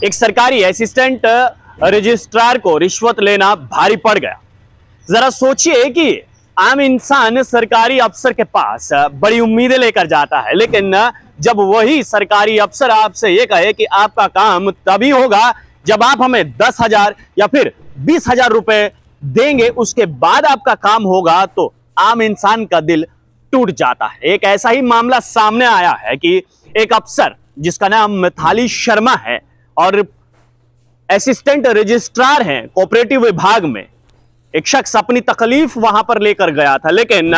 एक सरकारी assistant registrar को रिश्वत लेना भारी पड़ गया। जरा सोचिए कि आम इंसान सरकारी अफसर के पास बड़ी उम्मीदें लेकर जाता है, लेकिन जब वही सरकारी अफसर आपसे ये कहे कि आपका काम तभी होगा जब आप हमें 10,000 या फिर 20,000 रुपए देंगे, उसके बाद आपका काम होगा, तो आम इंसान का दिल टूट जाता है। एक ऐसा ही मामला सामने आया है कि एक अफसर जिसका नाम मिताली शर्मा है और असिस्टेंट रजिस्ट्रार हैं कोऑपरेटिव विभाग में, एक शख्स अपनी तकलीफ वहां पर लेकर गया था, लेकिन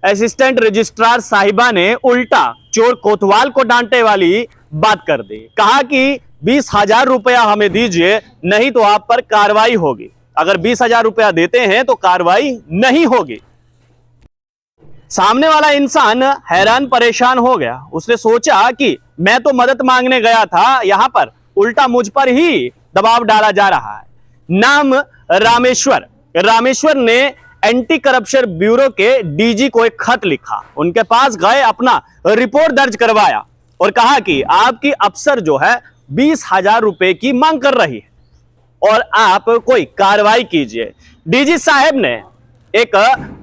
असिस्टेंट रजिस्ट्रार साहिबा ने उल्टा चोर कोतवाल को डांटे वाली बात कर दी। कहा कि 20,000 रुपया हमें दीजिए, नहीं तो आप पर कार्रवाई होगी। अगर 20,000 रुपया देते हैं तो कार्रवाई नहीं होगी। सामने वाला इंसान हैरान परेशान हो गया। उसने सोचा कि मैं तो मदद मांगने गया था, यहां पर उल्टा मुझ पर ही दबाव डाला जा रहा है। नाम रामेश्वर। रामेश्वर ने एंटी करप्शन ब्यूरो के डीजी को एक खत लिखा, उनके पास गए, अपना रिपोर्ट दर्ज करवाया और कहा कि आपकी अफसर जो है 20,000 रुपए की मांग कर रही है और आप कोई कार्रवाई कीजिए। डीजी साहब ने एक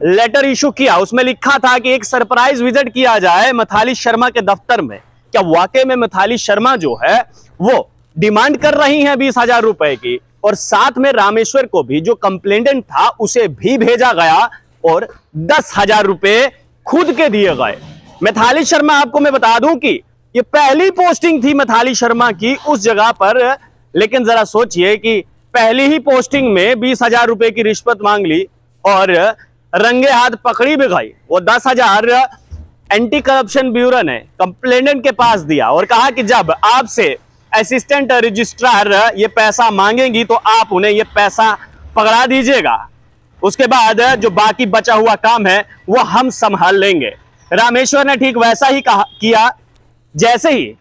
लेटर इशू किया, उसमें लिखा था कि एक सरप्राइज विजिट किया जाए मिताली शर्मा के दफ्तर में। क्या वाकई में मिताली शर्मा जो है वो डिमांड कर रही हैं 20,000 रुपए की, और साथ में रामेश्वर को भी जो कंप्लेंटेंट था उसे भी भेजा गया और 10,000 रुपए खुद के दिए गए। मिताली शर्मा, आपको मैं बता दूं कि ये पहली पोस्टिंग थी मिताली शर्मा की उस जगह पर, लेकिन जरा सोचिए कि पहली ही पोस्टिंग में 20,000 रुपए की रिश्वत मांग ली और रंगे हाथ पकड़ी भी गई। वो 10,000 एंटी करप्शन ब्यूरो ने कंप्लेंटेंट के पास दिया और कहा कि जब आपसे असिस्टेंट रजिस्ट्रार ये पैसा मांगेंगी तो आप उन्हें ये पैसा पकड़ा दीजिएगा, उसके बाद जो बाकी बचा हुआ काम है वो हम संभाल लेंगे। रामेश्वर ने ठीक वैसा ही किया। जैसे ही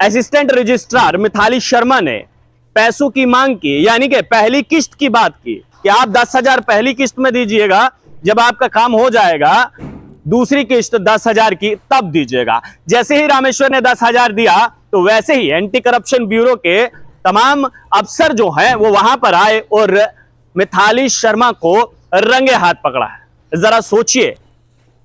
असिस्टेंट रजिस्ट्रार मिताली शर्मा ने पैसों की मांग की, यानी कि पहली किस्त की बात की कि आप 10,000 पहली किस्त में दीजिएगा, जब आपका काम हो जाएगा दूसरी किस्त 10,000 की तब दीजिएगा। जैसे ही रामेश्वर ने 10,000 दिया तो वैसे ही एंटी करप्शन ब्यूरो के तमाम अफसर जो हैं वो वहां पर आए और मिताली शर्मा को रंगे हाथ पकड़ा है। जरा सोचिए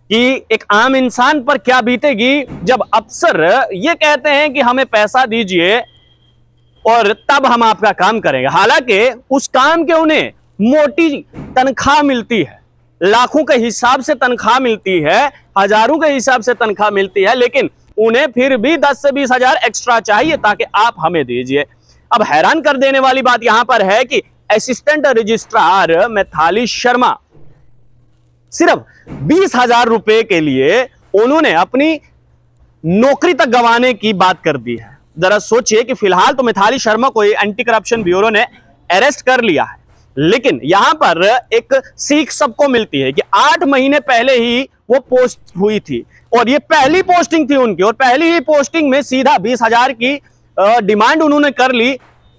कि एक आम इंसान पर क्या बीतेगी जब अफसर ये कहते हैं कि हमें पैसा दीजिए और तब हम आपका काम करेंगे। हालांकि उस काम के उन्हें मोटी तनख्वाह मिलती है, लाखों के हिसाब से तनख्वाह मिलती है, हजारों के हिसाब से तनख्वाह मिलती है, लेकिन उन्हें फिर भी 10 से 20,000 एक्स्ट्रा चाहिए ताकि आप हमें दीजिए। अब हैरान कर देने वाली बात यहां पर है कि असिस्टेंट रजिस्ट्रार मिताली शर्मा सिर्फ 20,000 रुपए के लिए उन्होंने अपनी नौकरी तक गंवाने की बात कर दी है। जरा सोचिए कि फिलहाल तो मिताली शर्मा को एंटी करप्शन ब्यूरो ने अरेस्ट कर लिया है, लेकिन यहां पर एक सीख सबको मिलती है कि 8 महीने पहले ही वो पोस्ट हुई थी और ये पहली पोस्टिंग थी उनकी, और पहली ही पोस्टिंग में सीधा 20,000 की डिमांड उन्होंने कर ली।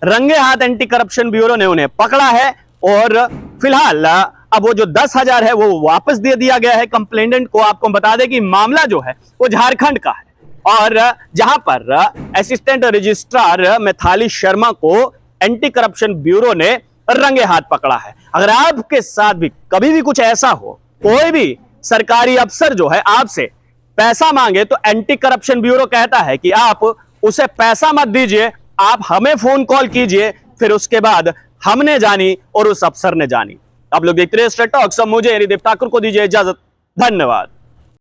रंगे हाथ एंटी करप्शन ब्यूरो ने उन्हें पकड़ा है और फिलहाल अब वो जो 10,000 है वो वापस दे दिया गया है कंप्लेंटेंट को। आपको बता दें कि मामला जो है वो झारखंड का है और जहां पर असिस्टेंट रजिस्ट्रार मिताली शर्मा को एंटी करप्शन ब्यूरो ने रंगे हाथ पकड़ा है। अगर आपके साथ भी कभी भी कुछ ऐसा हो, कोई भी सरकारी अफसर जो है आपसे पैसा मांगे, तो एंटी करप्शन ब्यूरो कहता है कि आप उसे पैसा मत दीजिए, आप हमें फोन कॉल कीजिए, फिर उसके बाद हमने जानी और उस अफसर ने जानी। आप लोग देखते रहिए स्ट्रेट टॉक्स। मुझे हरिदेव ठाकुर को दीजिए इजाजत। धन्यवाद।